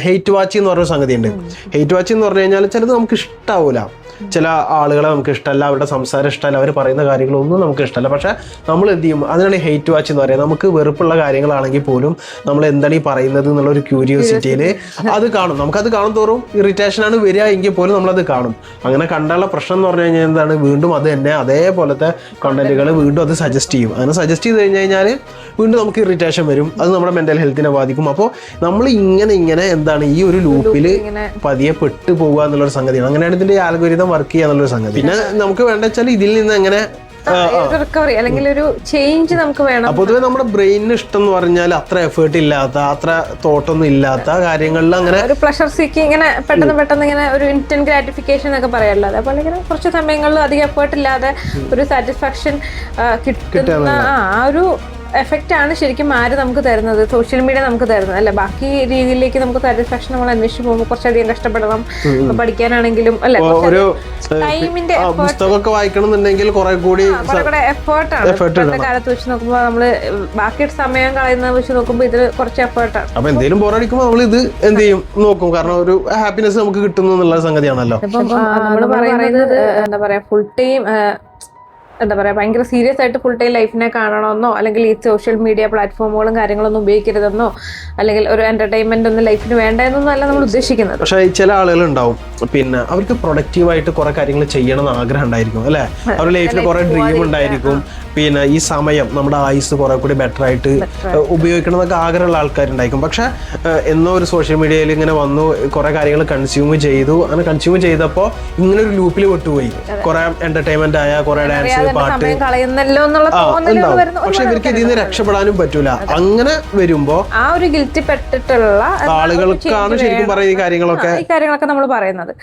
Hate watch എന്ന് പറഞ്ഞ സംഗതി ഉണ്ട്. ഹെയ്റ്റ് വാച്ച് എന്ന് പറഞ്ഞു കഴിഞ്ഞാൽ ചിലത് നമുക്ക് ഇഷ്ടാവൂല, ചില ആളുകളെ നമുക്ക് ഇഷ്ടമല്ല, അവരുടെ സംസാരം ഇഷ്ടമല്ല, അവർ പറയുന്ന കാര്യങ്ങളൊന്നും നമുക്ക് ഇഷ്ടമല്ല. പക്ഷെ നമ്മൾ എന്ത് ചെയ്യും, അതിനാണ് ഹെയ്റ്റ് വാച്ച് എന്ന് പറയുന്നത്. നമുക്ക് വെറുപ്പുള്ള കാര്യങ്ങളാണെങ്കിൽ പോലും നമ്മൾ എന്താണ് ഈ പറയുന്നത് എന്നുള്ള ഒരു ക്യൂരിയോസിറ്റിയിൽ അത് കാണും. നമുക്കത് കാണും തോറും ഇറിറ്റേഷനാണ് വരിക എങ്കിൽ പോലും നമ്മളത് കാണും. അങ്ങനെ കണ്ടുള്ള പ്രശ്നം എന്ന് പറഞ്ഞു കഴിഞ്ഞാൽ എന്താണ്, വീണ്ടും അത് തന്നെ അതേപോലത്തെ കണ്ടന്റുകൾ വീണ്ടും അത് സജസ്റ്റ് ചെയ്യും. അങ്ങനെ സജസ്റ്റ് ചെയ്ത് കഴിഞ്ഞ് കഴിഞ്ഞാൽ വീണ്ടും നമുക്ക് ഇറിറ്റേഷൻ വരും, അത് നമ്മുടെ മെന്റൽ ഹെൽത്തിനെ ബാധിക്കും. അപ്പോൾ നമ്മൾ ഇങ്ങനെ എന്താണ് ഈ ഒരു ലൂപ്പിൽ പതിയെ പെട്ടു പോകുക എന്നുള്ളൊരു സംഗതിയാണ്. അങ്ങനെയാണ് ഇതിന്റെ ആൽഗോരിതം വർക്ക് ചെയ്യുക എന്നുള്ളൊരു സംഗതി. പിന്നെ നമുക്ക് വേണ്ട വെച്ചാൽ ഇതിൽ നിന്ന് എങ്ങനെ റിക്കവറി അല്ലെങ്കിൽ ഒരു ചേഞ്ച് നമുക്ക് വേണം. പൊതുവെ നമ്മുടെ ബ്രെയിനിന് ഇഷ്ടം എന്ന് പറഞ്ഞാൽ അത്ര എഫേർട്ട് ഇല്ലാത്ത, അത്ര തോട്ടൊന്നും ഇല്ലാത്ത കാര്യങ്ങളിൽ അങ്ങനെ ഒരു പ്ലഷർ സീക്കിങ്, ഇങ്ങനെ പെട്ടെന്ന് ഇങ്ങനെ ഒരു ഇൻസ്റ്റന്റ് ഗ്രാറ്റിഫിക്കേഷൻ എന്നൊക്കെ പറയാമല്ലോ. അതേപോലെ ഇങ്ങനെ കുറച്ച് സമയങ്ങളിൽ അധികം എഫേർട്ട് ഇല്ലാതെ ഒരു സാറ്റിസ്ഫാക്ഷൻ കിട്ടുന്ന ആ ഒരു എഫക്റ്റ് ആണ് ശരിക്കും ആര് നമുക്ക് തരുന്നത്, സോഷ്യൽ മീഡിയ നമുക്ക് തരുന്നത് അല്ലെ. ബാക്കി രീതിയിലേക്ക് നമുക്ക് സാറ്റിസ്ഫാക്ഷൻ നമ്മൾ അന്വേഷിച്ച് പോകുമ്പോൾ കുറച്ചധികം കഷ്ടപ്പെടണം. പഠിക്കാനാണെങ്കിലും അല്ലെ, ടൈമിന്റെ പുസ്തകമൊക്കെ വായിക്കണമെന്നുണ്ടെങ്കിൽ കുറെ കൂടി എഫേർട്ടാണ്. ഇപ്പോഴത്തെ കാലത്ത് വെച്ച് നോക്കുമ്പോൾ നമ്മള് ബാക്കി സമയം കളയുന്നത് വെച്ച് നോക്കുമ്പോൾ ഇത് കുറച്ച് എഫേർട്ടാണ്. അപ്പൊ എന്തെങ്കിലും ബോറടിക്കുമ്പോൾ നമ്മൾ ഇത് എന്ത് ചെയ്യും നോക്കും, കാരണം ഒരു ഹാപ്പിനെസ് നമുക്ക് കിട്ടുന്നു എന്നുള്ള സംഗതിയാണല്ലോ. നമ്മൾ പറയുന്നത് എന്താ പറയാ, ഫുൾ ടൈം എന്താ പറയുക, ഭയങ്കര സീരിയസ് ആയിട്ട് ഫുൾ ടൈം ലൈഫിനെ കാണണമെന്നോ, അല്ലെങ്കിൽ ഈ സോഷ്യൽ മീഡിയ പ്ലാറ്റ്ഫോമുകളും കാര്യങ്ങളൊന്നും ഉപയോഗിക്കരുതെന്നോ, അല്ലെങ്കിൽ ഒരു എന്റർടൈൻമെന്റ് ഒന്നും ലൈഫിന് വേണ്ടെന്നൊന്നും അല്ല നമ്മൾ ഉദ്ദേശിക്കുന്നത്. പക്ഷേ ചില ആളുകളുണ്ടാവും, പിന്നെ അവർക്ക് പ്രൊഡക്റ്റീവായിട്ട് കുറെ കാര്യങ്ങൾ ചെയ്യണം എന്ന് ആഗ്രഹം ഉണ്ടായിരിക്കും അല്ലെ, അവരുടെ ലൈഫിൽ കുറെ ഡ്രീം ഉണ്ടായിരിക്കും. പിന്നെ ഈ സമയം നമ്മുടെ ആയുസ് കുറെ കൂടി ബെറ്റർ ആയിട്ട് ഉപയോഗിക്കണം എന്നൊക്കെ ആഗ്രഹമുള്ള ആൾക്കാരുണ്ടായിരിക്കും. പക്ഷെ എന്നോ ഒരു സോഷ്യൽ മീഡിയയിൽ ഇങ്ങനെ വന്നു, കുറെ കാര്യങ്ങൾ കൺസ്യൂം ചെയ്തു. അങ്ങനെ കൺസ്യൂം ചെയ്തപ്പോൾ ഇങ്ങനെ ഒരു ലൂപ്പിൽ വിട്ടുപോയി. കുറെ എന്റർടൈൻമെന്റ് ആയ, കുറെ ഡാൻസ്, പാട്ട് ഉണ്ടാവും. പക്ഷെ ഇവർക്ക് ഇതിൽ നിന്ന് രക്ഷപ്പെടാനും പറ്റൂല. അങ്ങനെ വരുമ്പോ ആ ഒരു ഗിൽറ്റി പെട്ടിട്ടുള്ള ആളുകൾക്കാണ് ശരിക്കും പറയുന്ന ഈ കാര്യങ്ങളൊക്കെ നമ്മൾ പറയുന്നത്.